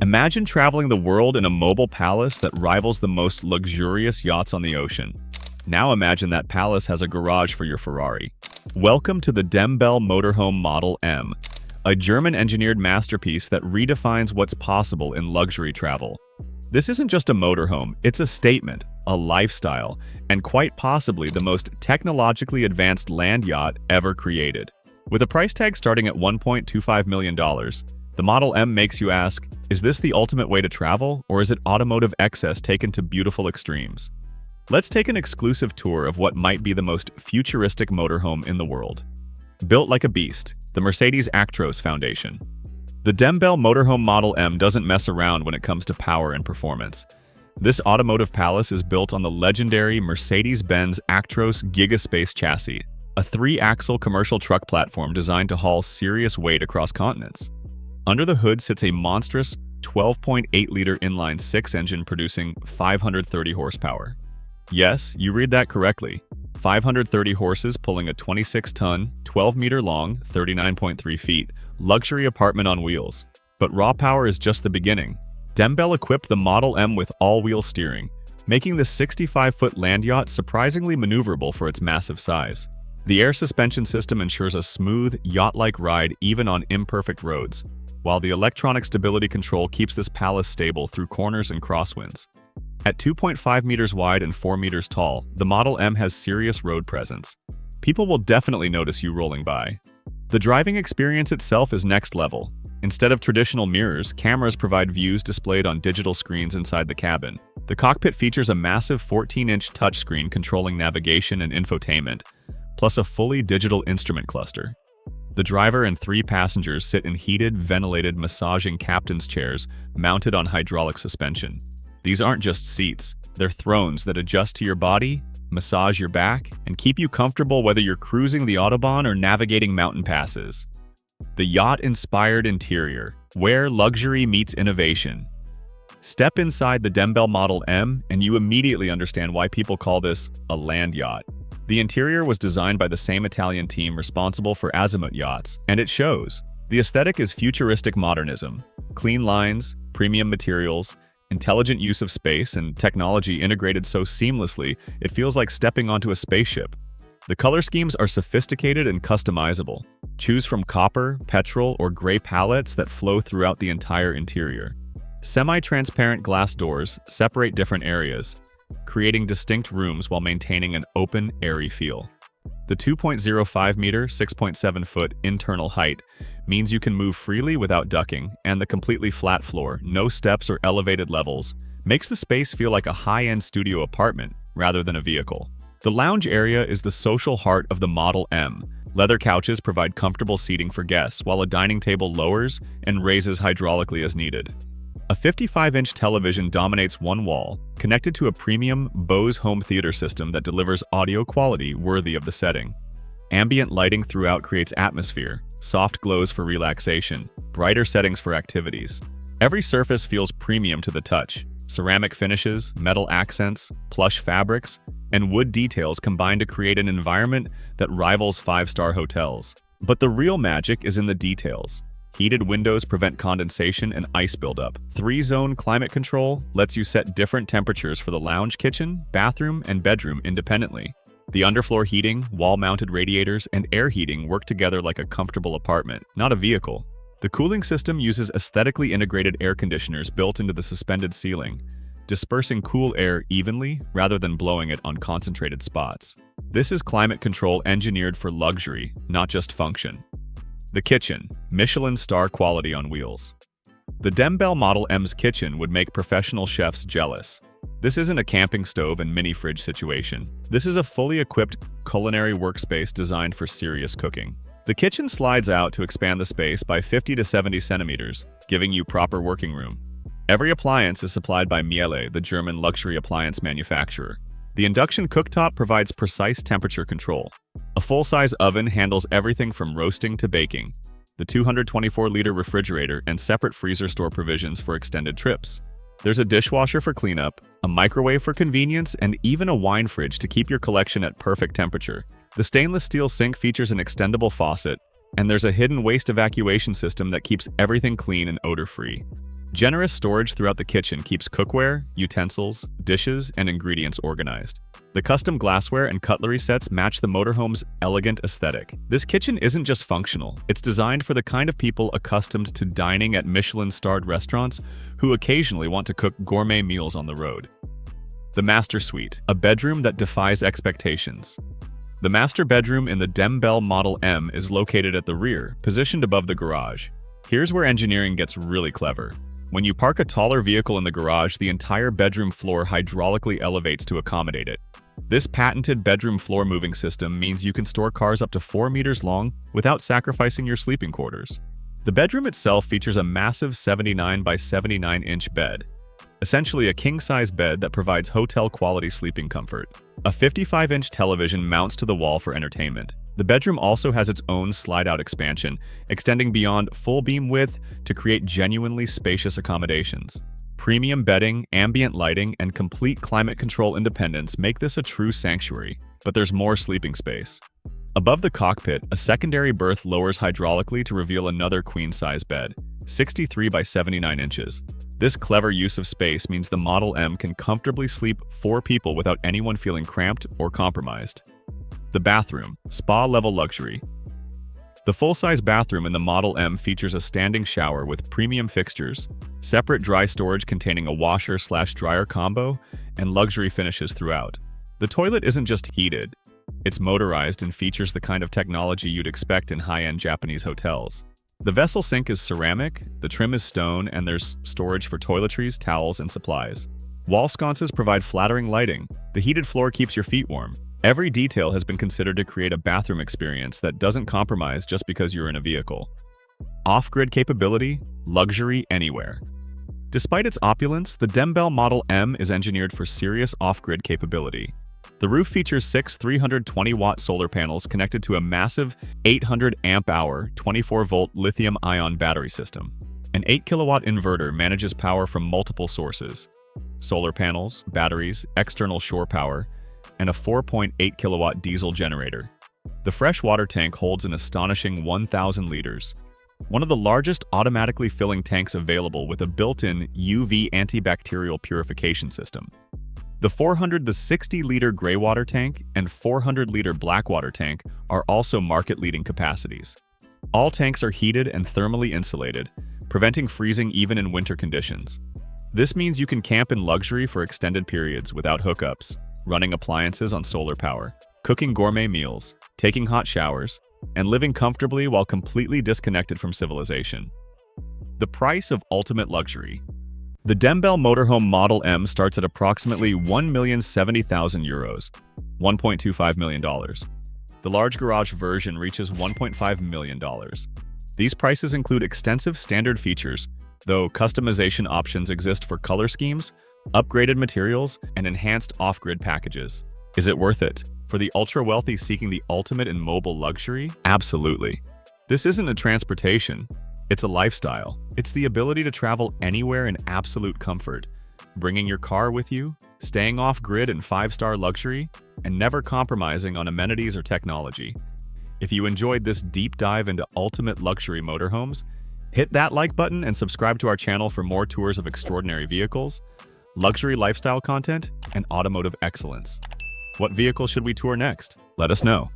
Imagine traveling the world in a mobile palace that rivals the most luxurious yachts on the ocean. Now imagine that palace has a garage for your Ferrari. Welcome to the Dembell Motorhome Model M, a German-engineered masterpiece that redefines what's possible in luxury travel. This isn't just a motorhome, it's a statement, a lifestyle, and quite possibly the most technologically advanced land yacht ever created. With a price tag starting at $1.25 million, the Model M makes you ask, is this the ultimate way to travel, or is it automotive excess taken to beautiful extremes? Let's take an exclusive tour of what might be the most futuristic motorhome in the world. Built like a beast, the Mercedes Actros Foundation. The Dembell Motorhome Model M doesn't mess around when it comes to power and performance. This automotive palace is built on the legendary Mercedes-Benz Actros Gigaspace chassis, a 3-axle commercial truck platform designed to haul serious weight across continents. Under the hood sits a monstrous 12.8-liter inline-6 engine producing 530 horsepower. Yes, you read that correctly. 530 horses pulling a 26-ton, 12-meter-long, 39.3 feet, luxury apartment on wheels. But raw power is just the beginning. Dembell equipped the Model M with all-wheel steering, making the 65-foot land yacht surprisingly maneuverable for its massive size. The air suspension system ensures a smooth, yacht-like ride even on imperfect roads, while the electronic stability control keeps this palace stable through corners and crosswinds. At 2.5 meters wide and 4 meters tall, the Model M has serious road presence. People will definitely notice you rolling by. The driving experience itself is next level. Instead of traditional mirrors, cameras provide views displayed on digital screens inside the cabin. The cockpit features a massive 14-inch touchscreen controlling navigation and infotainment, plus a fully digital instrument cluster. The driver and 3 passengers sit in heated, ventilated, massaging captain's chairs mounted on hydraulic suspension. These aren't just seats, they're thrones that adjust to your body, massage your back, and keep you comfortable whether you're cruising the Autobahn or navigating mountain passes. The yacht-inspired interior, where luxury meets innovation. Step inside the Dembell Model M and you immediately understand why people call this a land yacht. The interior was designed by the same Italian team responsible for Azimut yachts, and it shows. The aesthetic is futuristic modernism, clean lines, premium materials, intelligent use of space, and technology integrated so seamlessly it feels like stepping onto a spaceship. The color schemes are sophisticated and customizable. Choose from copper, petrol, or gray palettes that flow throughout the entire interior. Semi-transparent glass doors separate different areas, creating distinct rooms while maintaining an open, airy feel. The 2.05-meter, 6.7-foot internal height means you can move freely without ducking, and the completely flat floor, no steps or elevated levels, makes the space feel like a high-end studio apartment rather than a vehicle. The lounge area is the social heart of the Model M. Leather couches provide comfortable seating for guests, while a dining table lowers and raises hydraulically as needed. A 55-inch television dominates one wall, connected to a premium Bose home theater system that delivers audio quality worthy of the setting. Ambient lighting throughout creates atmosphere, soft glows for relaxation, brighter settings for activities. Every surface feels premium to the touch. Ceramic finishes, metal accents, plush fabrics, and wood details combine to create an environment that rivals 5-star hotels. But the real magic is in the details. Heated windows prevent condensation and ice buildup. 3-zone climate control lets you set different temperatures for the lounge, kitchen, bathroom, and bedroom independently. The underfloor heating, wall-mounted radiators, and air heating work together like a comfortable apartment, not a vehicle. The cooling system uses aesthetically integrated air conditioners built into the suspended ceiling, dispersing cool air evenly rather than blowing it on concentrated spots. This is climate control engineered for luxury, not just function. The kitchen, Michelin star quality on wheels. The Dembell Model M's kitchen would make professional chefs jealous. This isn't a camping stove and mini fridge situation. This is a fully equipped culinary workspace designed for serious cooking. The kitchen slides out to expand the space by 50 to 70 centimeters, giving you proper working room. Every appliance is supplied by Miele, the German luxury appliance manufacturer. The induction cooktop provides precise temperature control. A full-size oven handles everything from roasting to baking. The 224-liter refrigerator and separate freezer store provisions for extended trips. There's a dishwasher for cleanup, a microwave for convenience, and even a wine fridge to keep your collection at perfect temperature. The stainless steel sink features an extendable faucet, and there's a hidden waste evacuation system that keeps everything clean and odor-free. Generous storage throughout the kitchen keeps cookware, utensils, dishes, and ingredients organized. The custom glassware and cutlery sets match the motorhome's elegant aesthetic. This kitchen isn't just functional, it's designed for the kind of people accustomed to dining at Michelin-starred restaurants who occasionally want to cook gourmet meals on the road. The Master Suite, a bedroom that defies expectations. The master bedroom in the Dembell Model M is located at the rear, positioned above the garage. Here's where engineering gets really clever. When you park a taller vehicle in the garage, the entire bedroom floor hydraulically elevates to accommodate it. This patented bedroom floor moving system means you can store cars up to 4 meters long without sacrificing your sleeping quarters. The bedroom itself features a massive 79 by 79-inch bed, essentially a king-size bed that provides hotel-quality sleeping comfort. A 55-inch television mounts to the wall for entertainment. The bedroom also has its own slide-out expansion, extending beyond full beam width to create genuinely spacious accommodations. Premium bedding, ambient lighting, and complete climate control independence make this a true sanctuary, but there's more sleeping space. Above the cockpit, a secondary berth lowers hydraulically to reveal another queen-size bed, 63 by 79 inches. This clever use of space means the Model M can comfortably sleep 4 people without anyone feeling cramped or compromised. The bathroom, spa-level luxury. The full-size bathroom in the Model M features a standing shower with premium fixtures, separate dry storage containing a washer/dryer combo, and luxury finishes throughout. The toilet isn't just heated, it's motorized and features the kind of technology you'd expect in high-end Japanese hotels. The vessel sink is ceramic, the trim is stone, and there's storage for toiletries, towels, and supplies. Wall sconces provide flattering lighting. The heated floor keeps your feet warm. Every detail has been considered to create a bathroom experience that doesn't compromise just because you're in a vehicle. Off-grid capability, luxury anywhere. Despite its opulence, the Dembell Model M is engineered for serious off-grid capability. The roof features 6 320-watt solar panels connected to a massive 800 amp-hour, 24-volt lithium-ion battery system. An 8-kilowatt inverter manages power from multiple sources: solar panels, batteries, external shore power, and a 4.8 kilowatt diesel generator. The fresh water tank holds an astonishing 1,000 liters, one of the largest automatically filling tanks available with a built-in UV antibacterial purification system. The 60-liter gray water tank and 400-liter black water tank are also market-leading capacities. All tanks are heated and thermally insulated, preventing freezing even in winter conditions. This means you can camp in luxury for extended periods without hookups, running appliances on solar power, cooking gourmet meals, taking hot showers, and living comfortably while completely disconnected from civilization. The price of ultimate luxury. The Dembell Motorhome Model M starts at approximately €1,070,000, $1.25 million. The large garage version reaches $1.5 million. These prices include extensive standard features, though customization options exist for color schemes, upgraded materials, and enhanced off-grid packages. Is it worth it? For the ultra-wealthy seeking the ultimate in mobile luxury? Absolutely. This isn't a transportation, it's a lifestyle. It's the ability to travel anywhere in absolute comfort, bringing your car with you, staying off-grid in 5-star luxury, and never compromising on amenities or technology. If you enjoyed this deep dive into ultimate luxury motorhomes, hit that like button and subscribe to our channel for more tours of extraordinary vehicles, luxury lifestyle content, and automotive excellence. What vehicle should we tour next? Let us know.